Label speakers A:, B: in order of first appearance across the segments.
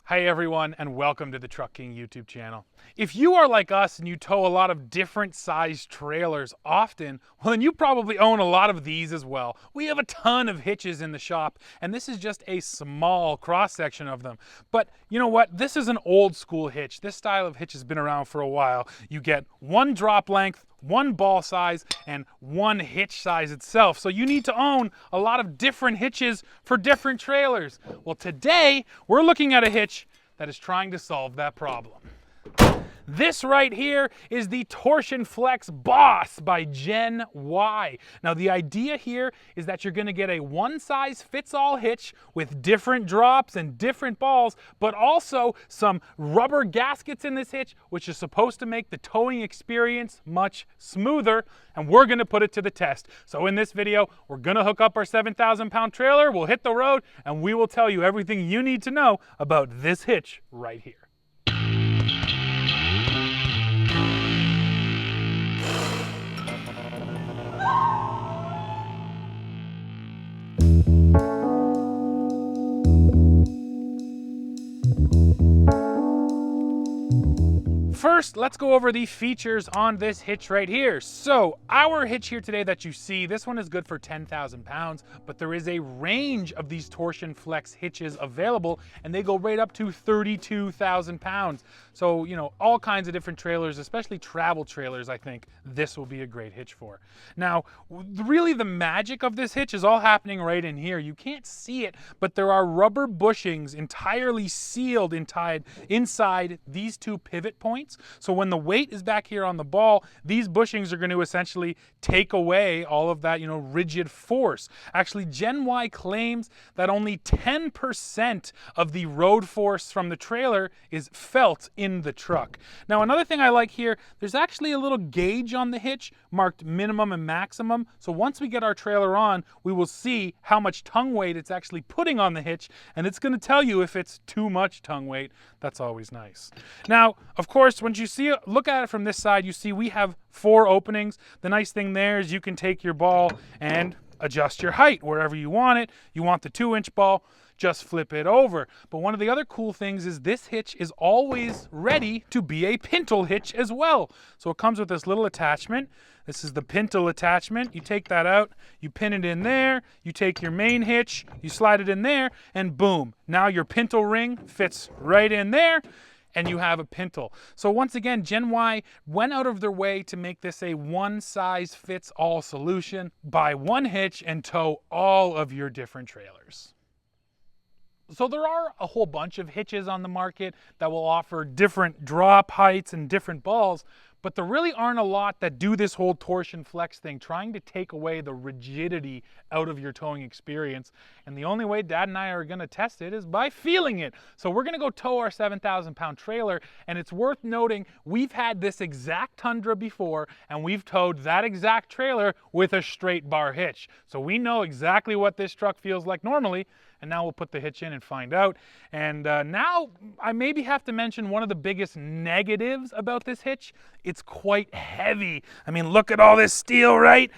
A: Hi everyone, and welcome to the Truck King YouTube channel. If you are like us and you tow a lot of different sized trailers often, well then you probably own a lot of these as well. We have a ton of hitches in the shop, and this is just a small cross section of them. But you know what? This is an old school hitch. This style of hitch has been around for a while. You get one drop length, one ball size, and one hitch size itself. So you need to own a lot of different hitches for different trailers. Well, today we're looking at a hitch that is trying to solve that problem. This right here is the Torsion Flex Boss by Gen Y. Now the idea here is that you're going to get a one-size-fits-all hitch with different drops and different balls, but also some rubber gaskets in this hitch, which is supposed to make the towing experience much smoother, and we're going to put it to the test. So in this video, we're going to hook up our 7,000-pound trailer, we'll hit the road, and we will tell you everything you need to know about this hitch right here. First, let's go over the features on this hitch right here. So our hitch here today that you see, this one is good for 10,000 pounds, but there is a range of these Torsion Flex hitches available, and they go right up to 32,000 pounds. So, you know, all kinds of different trailers, especially travel trailers, I think this will be a great hitch for. Now, really the magic of this hitch is all happening right in here. You can't see it, but there are rubber bushings entirely sealed inside these two pivot points. So when the weight is back here on the ball, these bushings are going to essentially take away all of that, rigid force. Actually, Gen Y claims that only 10% of the road force from the trailer is felt in the truck. Now, another thing I like here, there's actually a little gauge on the hitch marked minimum and maximum. So once we get our trailer on, we will see how much tongue weight it's actually putting on the hitch, and it's going to tell you if it's too much tongue weight. That's always nice. Now, of course, when you look at it from this side, you see we have 4 openings. The nice thing there is you can take your ball and adjust your height wherever you want it. You want the 2-inch ball, just flip it over. But one of the other cool things is this hitch is always ready to be a pintle hitch as well. So it comes with this little attachment. This is the pintle attachment. You take that out, you pin it in there, you take your main hitch, you slide it in there, and boom, now your pintle ring fits right in there, and you have a pintle. So once again, Gen Y went out of their way to make this a one-size-fits-all solution. Buy one hitch and tow all of your different trailers. So there are a whole bunch of hitches on the market that will offer different drop heights and different balls, but there really aren't a lot that do this whole torsion flex thing, trying to take away the rigidity out of your towing experience. And the only way Dad and I are going to test it is by feeling it. So we're going to go tow our 7,000-pound trailer, and it's worth noting we've had this exact Tundra before, and we've towed that exact trailer with a straight bar hitch. So we know exactly what this truck feels like normally. And now we'll put the hitch in and find out. And now I maybe have to mention one of the biggest negatives about this hitch. It's quite heavy. I mean, look at all this steel, right?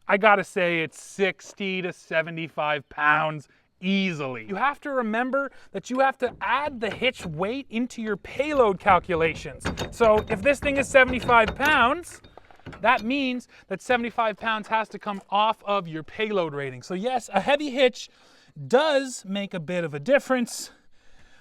A: I gotta say it's 60 to 75 pounds easily. You have to remember that you have to add the hitch weight into your payload calculations. So if this thing is 75 pounds, that means that 75 pounds has to come off of your payload rating. So yes, a heavy hitch does make a bit of a difference,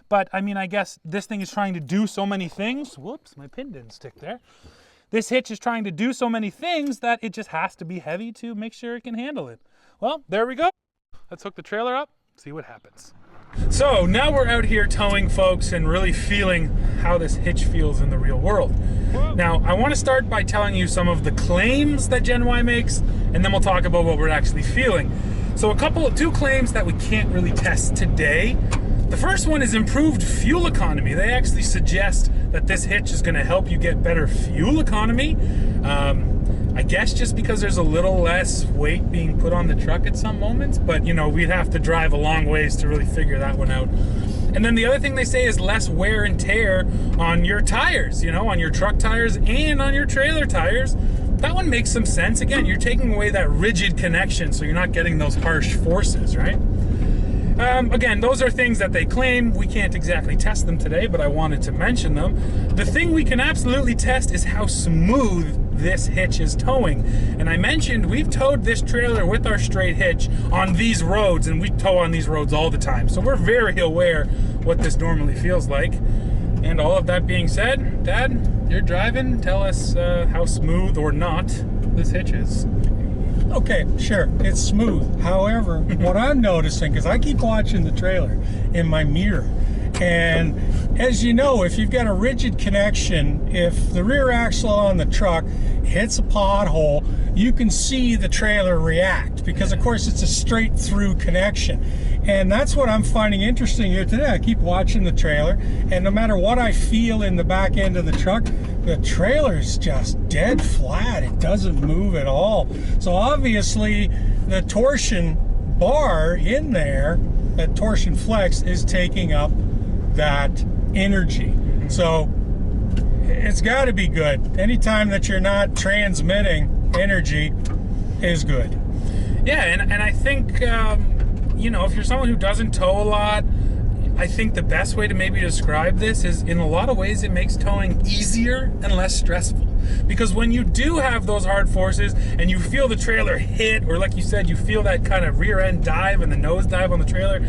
A: but I mean, I guess this thing is trying to do so many things. Whoops, my pin didn't stick there. This hitch is trying to do so many things that it just has to be heavy to make sure it can handle it. Well, there we go. Let's hook the trailer up, see what happens. So now we're out here towing, folks, and really feeling how this hitch feels in the real world. Now, I want to start by telling you some of the claims that Gen Y makes, and then we'll talk about what we're actually feeling. So two claims that we can't really test today. The first one is improved fuel economy. They actually suggest that this hitch is going to help you get better fuel economy. I guess just because there's a little less weight being put on the truck at some moments, but we'd have to drive a long ways to really figure that one out. And then the other thing they say is less wear and tear on your tires, on your truck tires and on your trailer tires. That one makes some sense. Again, you're taking away that rigid connection, so you're not getting those harsh forces, right? Again, those are things that they claim. We can't exactly test them today, but I wanted to mention them. The thing we can absolutely test is how smooth this hitch is towing. And I mentioned we've towed this trailer with our straight hitch on these roads, and we tow on these roads all the time. So we're very aware what this normally feels like. And all of that being said, Dad, you're driving. Tell us how smooth or not this hitch is.
B: Okay, sure, it's smooth. However, what I'm noticing, because I keep watching the trailer in my mirror, and as you know, if you've got a rigid connection, if the rear axle on the truck hits a pothole, you can see the trailer react, because of course it's a straight through connection. And that's what I'm finding interesting here today. I keep watching the trailer, and no matter what I feel in the back end of the truck, the trailer's just dead flat. It doesn't move at all. So obviously the torsion bar in there, that torsion flex, is taking up that energy. So it's got to be good. Anytime that you're not transmitting energy is good.
A: Yeah, and I think, you know, if you're someone who doesn't tow a lot, I think the best way to maybe describe this is, in a lot of ways, it makes towing easier and less stressful. Because when you do have those hard forces and you feel the trailer hit, or like you said, you feel that kind of rear end dive and the nose dive on the trailer,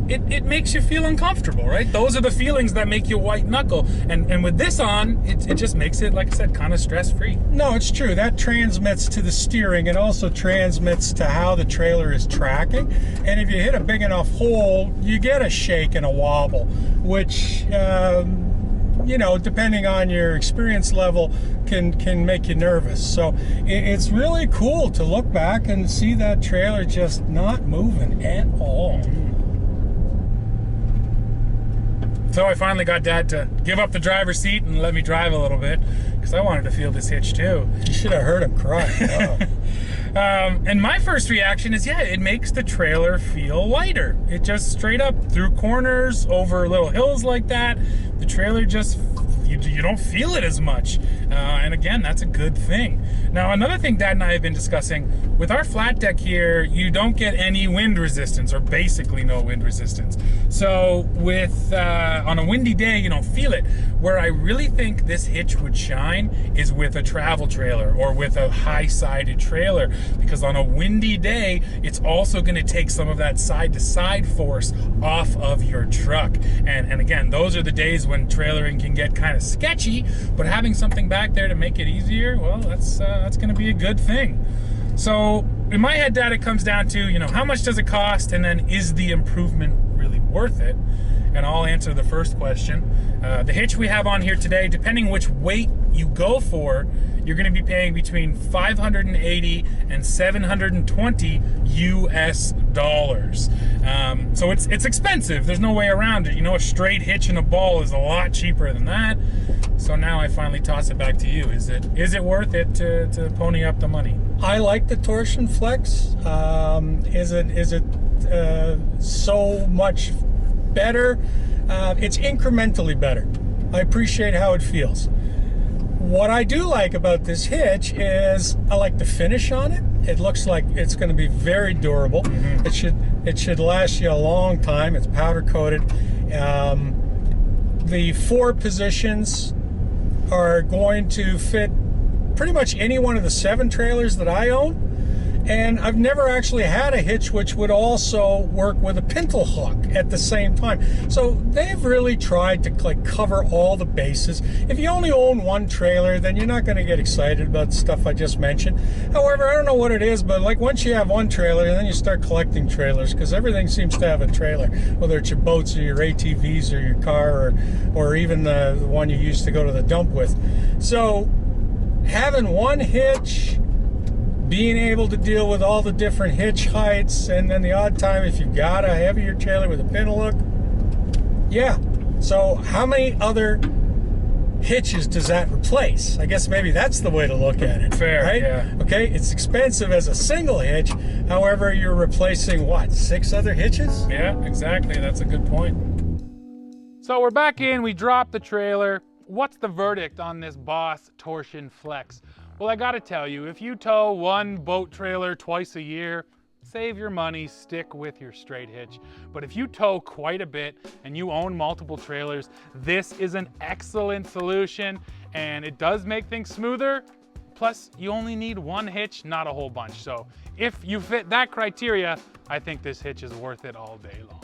A: it makes you feel uncomfortable, right? Those are the feelings that make you white knuckle. And with this on, it just makes it, like I said, kind of stress free.
B: No, it's true. That transmits to the steering. It also transmits to how the trailer is tracking. And if you hit a big enough hole, you get a shake and a wobble, which, you know, depending on your experience level, can make you nervous. So it's really cool to look back and see that trailer just not moving at all.
A: So I finally got Dad to give up the driver's seat and let me drive a little bit, because I wanted to feel this hitch too.
B: You should have heard him cry. Oh.
A: And my first reaction is, yeah, it makes the trailer feel lighter. It just straight up through corners, over little hills like that, the trailer just, you don't feel it as much. And again, that's a good thing. Now, another thing Dad and I have been discussing, with our flat deck here, you don't get any wind resistance, or basically no wind resistance. So with, on a windy day, you don't feel it. Where I really think this hitch would shine is with a travel trailer or with a high-sided trailer, because on a windy day, it's also gonna take some of that side-to-side force off of your truck. And again, those are the days when trailering can get kind of sketchy, but having something back there to make it easier, well, that's gonna be a good thing. So in my head, Dad, it comes down to, you know, how much does it cost, and then is the improvement really worth it? And I'll answer the first question. The hitch we have on here today, depending which weight you go for, you're going to be paying between $580 and $720 US dollars. So it's expensive. There's no way around it. You know, a straight hitch and a ball is a lot cheaper than that. So now I finally toss it back to you. Is it worth it to pony up the money?
B: I like the torsion flex. Is it so much better? It's incrementally better. I appreciate how it feels. What I do like about this hitch is I like the finish on it. It looks like it's going to be very durable. Mm-hmm. It should last you a long time. It's powder coated. The 4 positions are going to fit pretty much any one of the 7 trailers that I own. And I've never actually had a hitch which would also work with a pintle hook at the same time. So they've really tried to like cover all the bases. If you only own one trailer, then you're not going to get excited about the stuff I just mentioned. However, I don't know what it is, but like once you have one trailer, then you start collecting trailers, because everything seems to have a trailer, whether it's your boats or your ATVs or your car, or even the one you used to go to the dump with. So having one hitch, being able to deal with all the different hitch heights, and then the odd time if you've got a heavier trailer with a pintle hook, yeah. So how many other hitches does that replace? I guess maybe that's the way to look at it.
A: Fair,
B: right?
A: Yeah.
B: Okay, it's expensive as a single hitch. However, you're replacing what, 6 other hitches?
A: Yeah, exactly. That's a good point. So we're back in. We dropped the trailer. What's the verdict on this Boss Torsion Flex? Well, I gotta tell you, if you tow one boat trailer twice a year, save your money, stick with your straight hitch. But if you tow quite a bit and you own multiple trailers, this is an excellent solution, and it does make things smoother. Plus, you only need one hitch, not a whole bunch. So if you fit that criteria, I think this hitch is worth it all day long.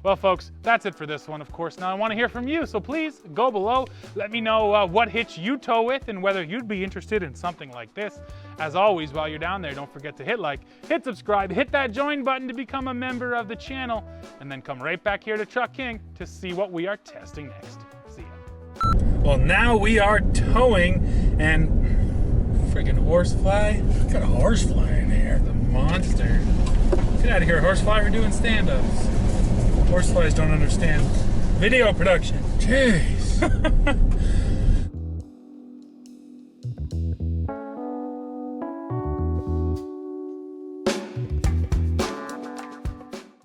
A: Well, folks, that's it for this one, of course. Now I want to hear from you, so please go below. Let me know what hitch you tow with and whether you'd be interested in something like this. As always, while you're down there, don't forget to hit like, hit subscribe, hit that join button to become a member of the channel, and then come right back here to Truck King to see what we are testing next. See ya. Well, now we are towing, and friggin' horsefly.
B: Got a horsefly in here.
A: The monster. Get out of here, horsefly. We're doing stand-ups.
B: Horseflies don't understand video production.
A: Jeez.